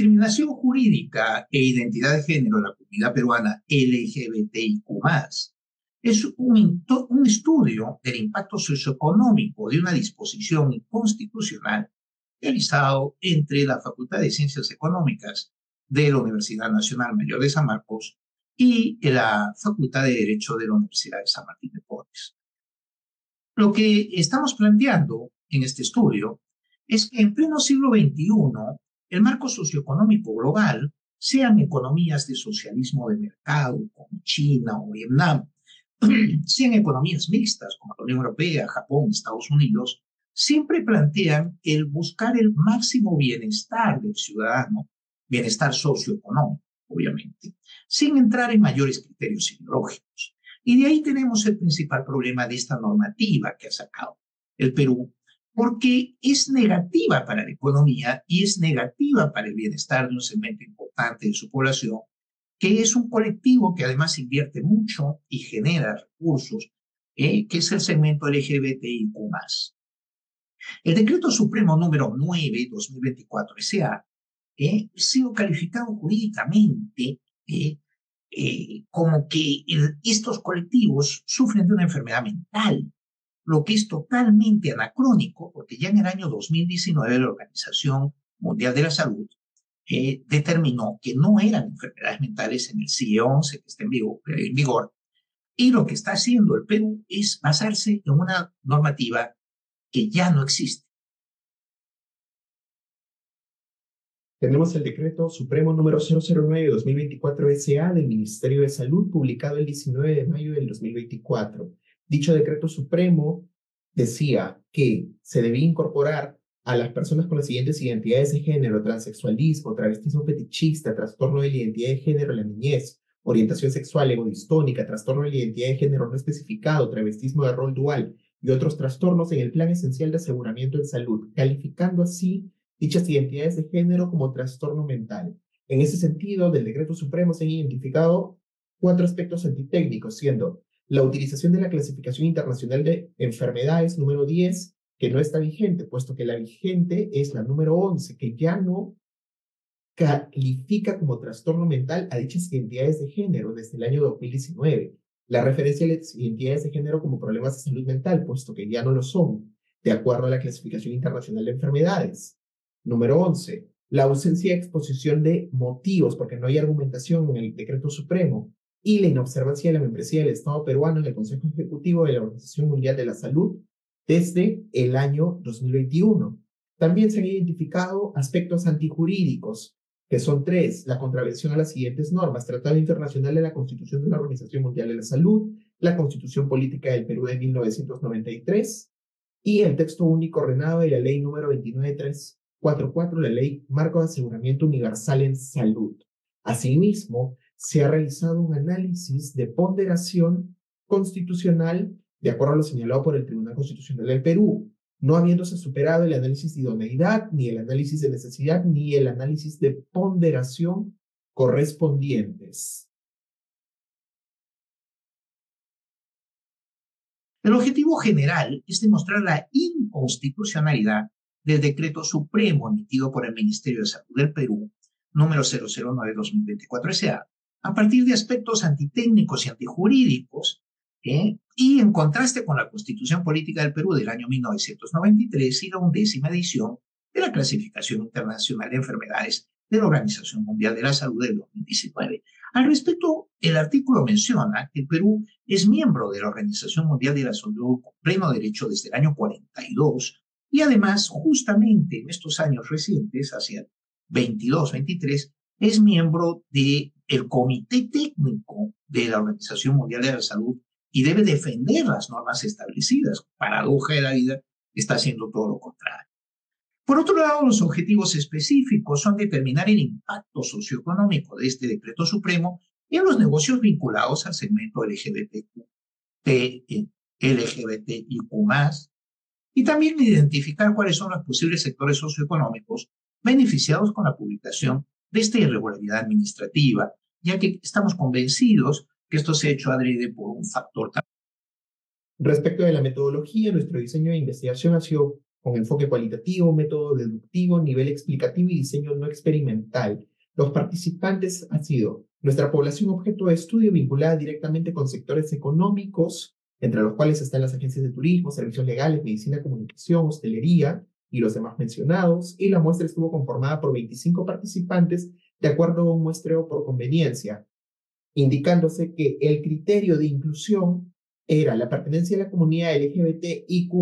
discriminación jurídica e identidad de género en la comunidad peruana LGBTIQ+, es un estudio del impacto socioeconómico de una disposición inconstitucional realizado entre la Facultad de Ciencias Económicas de la Universidad Nacional Mayor de San Marcos y la Facultad de Derecho de la Universidad de San Martín de Porres. Lo que estamos planteando en este estudio es que en pleno siglo XXI, el marco socioeconómico global, sean economías de socialismo de mercado como China o Vietnam, sean economías mixtas como la Unión Europea, Japón, Estados Unidos, siempre plantean el buscar el máximo bienestar del ciudadano, bienestar socioeconómico, obviamente, sin entrar en mayores criterios ideológicos. Y de ahí tenemos el principal problema de esta normativa que ha sacado el Perú, porque es negativa para la economía y es negativa para el bienestar de un segmento importante de su población, que es un colectivo que además invierte mucho y genera recursos, que es el segmento LGBTIQ+. El Decreto Supremo número 9/2024 SA ha sido calificado jurídicamente como que estos colectivos sufren de una enfermedad mental, lo que es totalmente anacrónico, porque ya en el año 2019 la Organización Mundial de la Salud determinó que no eran enfermedades mentales en el CIE-11 que está en vigor, y lo que está haciendo el Perú es basarse en una normativa que ya no existe. Tenemos el Decreto Supremo número 009/2024 SA del Ministerio de Salud, publicado el 19 de mayo del 2024. Dicho Decreto Supremo decía que se debía incorporar a las personas con las siguientes identidades de género: transexualismo, travestismo fetichista, trastorno de la identidad de género en la niñez, orientación sexual egodistónica, trastorno de la identidad de género no especificado, travestismo de rol dual y otros trastornos en el Plan Esencial de Aseguramiento en Salud, calificando así dichas identidades de género como trastorno mental. En ese sentido, del Decreto Supremo se han identificado 4 aspectos antitécnicos, siendo la utilización de la Clasificación Internacional de Enfermedades número 10, que no está vigente, puesto que la vigente es la número 11, que ya no califica como trastorno mental a dichas identidades de género desde el año 2019. La referencia a las identidades de género como problemas de salud mental, puesto que ya no lo son, de acuerdo a la Clasificación Internacional de Enfermedades. Número 11, la ausencia de exposición de motivos, porque no hay argumentación en el Decreto Supremo, y la inobservancia de la membresía del Estado peruano en el Consejo Ejecutivo de la Organización Mundial de la Salud desde el año 2021. También se han identificado aspectos antijurídicos, que son 3, la contravención a las siguientes normas: Tratado Internacional de la Constitución de la Organización Mundial de la Salud, la Constitución Política del Perú de 1993 y el texto único ordenado de la Ley número 29344, la Ley Marco de Aseguramiento Universal en Salud. Asimismo, se ha realizado un análisis de ponderación constitucional de acuerdo a lo señalado por el Tribunal Constitucional del Perú, no habiéndose superado el análisis de idoneidad, ni el análisis de necesidad, ni el análisis de ponderación correspondientes. El objetivo general es demostrar la inconstitucionalidad del Decreto Supremo emitido por el Ministerio de Salud del Perú, número 009/2024 SA, a partir de aspectos antitécnicos y antijurídicos, y en contraste con la Constitución Política del Perú del año 1993 y la 11ª edición de la Clasificación Internacional de Enfermedades de la Organización Mundial de la Salud del 2019. Al respecto, el artículo menciona que el Perú es miembro de la Organización Mundial de la Salud con pleno derecho desde el año 42 y además, justamente en estos años recientes, hacia 22-23, es miembro del Comité Técnico de la Organización Mundial de la Salud y debe defender las normas establecidas. Paradoja de la vida, está haciendo todo lo contrario. Por otro lado, los objetivos específicos son determinar el impacto socioeconómico de este decreto supremo en los negocios vinculados al segmento LGBTIQ+, y también identificar cuáles son los posibles sectores socioeconómicos beneficiados con la publicación de esta irregularidad administrativa, ya que estamos convencidos que esto se ha hecho adrede por un factor. Respecto de la metodología, nuestro diseño de investigación ha sido con enfoque cualitativo, método deductivo, nivel explicativo y diseño no experimental. Los participantes han sido nuestra población objeto de estudio vinculada directamente con sectores económicos, entre los cuales están las agencias de turismo, servicios legales, medicina, comunicación, hostelería y los demás mencionados, y la muestra estuvo conformada por 25 participantes de acuerdo a un muestreo por conveniencia, indicándose que el criterio de inclusión era la pertenencia a la comunidad LGBTIQ+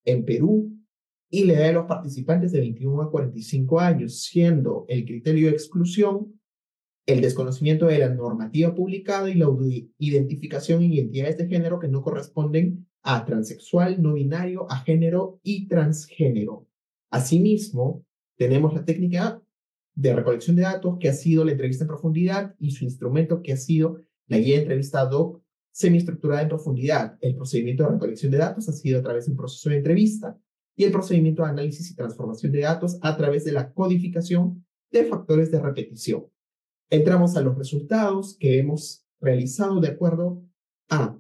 en Perú y la edad de los participantes de 21 a 45 años, siendo el criterio de exclusión el desconocimiento de la normativa publicada y la identificación en identidades de género que no corresponden a transexual, no binario, agénero y transgénero. Asimismo, tenemos la técnica de recolección de datos, que ha sido la entrevista en profundidad, y su instrumento, que ha sido la guía de entrevista ad hoc semiestructurada en profundidad. El procedimiento de recolección de datos ha sido a través de un proceso de entrevista, y el procedimiento de análisis y transformación de datos a través de la codificación de factores de repetición. Entramos a los resultados que hemos realizado de acuerdo a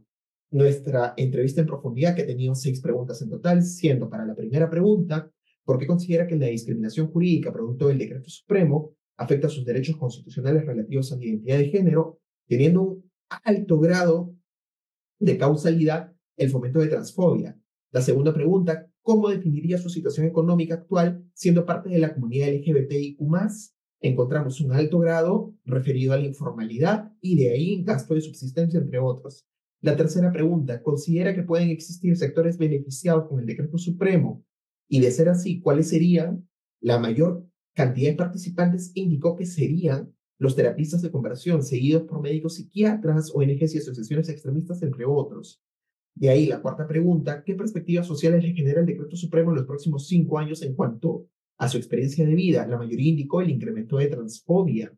nuestra entrevista en profundidad, que ha tenido 6 preguntas en total, siendo para la primera pregunta: ¿por qué considera que la discriminación jurídica producto del Decreto Supremo afecta sus derechos constitucionales relativos a la identidad de género, teniendo un alto grado de causalidad el fomento de transfobia? La segunda pregunta: ¿cómo definiría su situación económica actual siendo parte de la comunidad LGBTIQ+? Encontramos un alto grado referido a la informalidad y de ahí gasto de subsistencia, entre otros. La tercera pregunta: ¿considera que pueden existir sectores beneficiados con el Decreto Supremo? Y de ser así, ¿cuáles serían? La mayor cantidad de participantes indicó que serían los terapistas de conversión, seguidos por médicos psiquiatras, ONGs y asociaciones extremistas, entre otros. De ahí la cuarta pregunta: ¿qué perspectivas sociales le genera el Decreto Supremo en los próximos 5 años en cuanto a su experiencia de vida? La mayoría indicó el incremento de transfobia.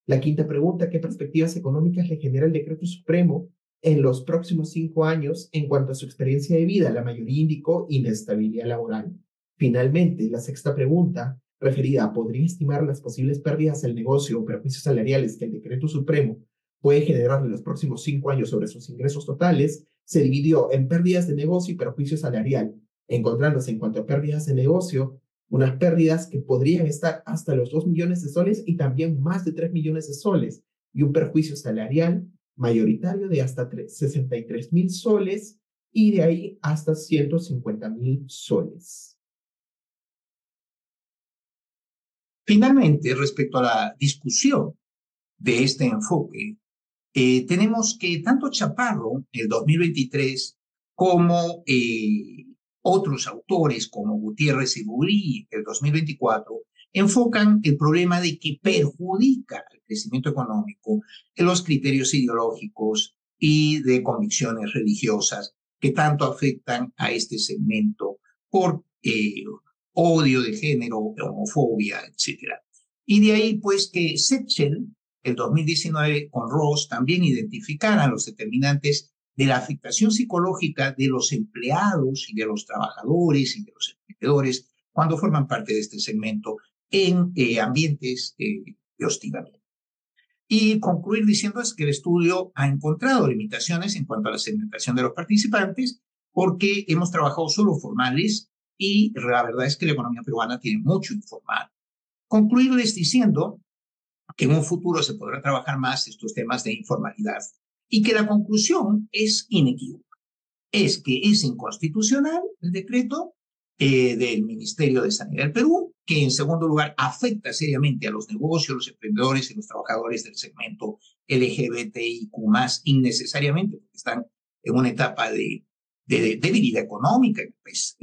La quinta pregunta: ¿qué perspectivas económicas le genera el Decreto Supremo en los próximos 5 años en cuanto a su experiencia de vida? La mayoría indicó inestabilidad laboral. Finalmente, la sexta pregunta, referida a ¿podría estimar las posibles pérdidas al negocio o perjuicios salariales que el Decreto Supremo puede generar en los próximos 5 años sobre sus ingresos totales?, se dividió en pérdidas de negocio y perjuicio salarial, encontrándose en cuanto a pérdidas de negocio unas pérdidas que podrían estar hasta los 2 millones de soles y también más de 3 millones de soles, y un perjuicio salarial mayoritario de hasta 63.000 soles y de ahí hasta 150.000 soles. Finalmente, respecto a la discusión de este enfoque, tenemos que tanto Chaparro, el 2023, como otros autores como Gutiérrez y Burí, el 2024, enfocan el problema de que perjudica el crecimiento económico en los criterios ideológicos y de convicciones religiosas que tanto afectan a este segmento por odio de género, homofobia, etc. Y de ahí, pues, que Setchell, el 2019, con Ross, también identificaran los determinantes de la afectación psicológica de los empleados y de los trabajadores y de los emprendedores cuando forman parte de este segmento en ambientes de hostigamiento. Y concluir diciendo es que el estudio ha encontrado limitaciones en cuanto a la segmentación de los participantes porque hemos trabajado solo formales y la verdad es que la economía peruana tiene mucho informal. Concluirles diciendo que en un futuro se podrá trabajar más estos temas de informalidad y que la conclusión es inequívoca. Es que es inconstitucional el decreto del Ministerio de Sanidad del Perú, que en segundo lugar afecta seriamente a los negocios, los emprendedores y los trabajadores del segmento LGBTIQ+, innecesariamente, porque están en una etapa de debilidad económica, pues,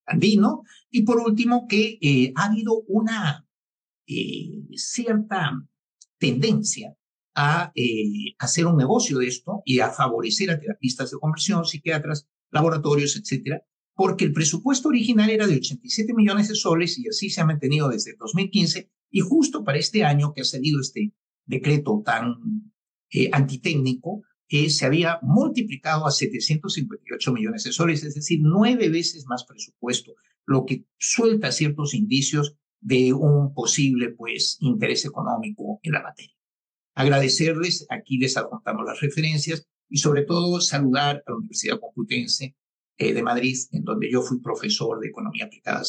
andino. Y por último, que ha habido una cierta tendencia a hacer un negocio de esto y a favorecer a terapistas de conversión, psiquiatras, laboratorios, etcétera, porque el presupuesto original era de 87 millones de soles y así se ha mantenido desde el 2015, y justo para este año que ha salido este decreto tan antitécnico, se había multiplicado a 758 millones de soles, es decir, 9 veces más presupuesto, lo que suelta ciertos indicios de un posible, pues, interés económico en la materia. Agradecerles, aquí les adjuntamos las referencias y sobre todo saludar a la Universidad Complutense de Madrid, en donde yo fui profesor de economía aplicada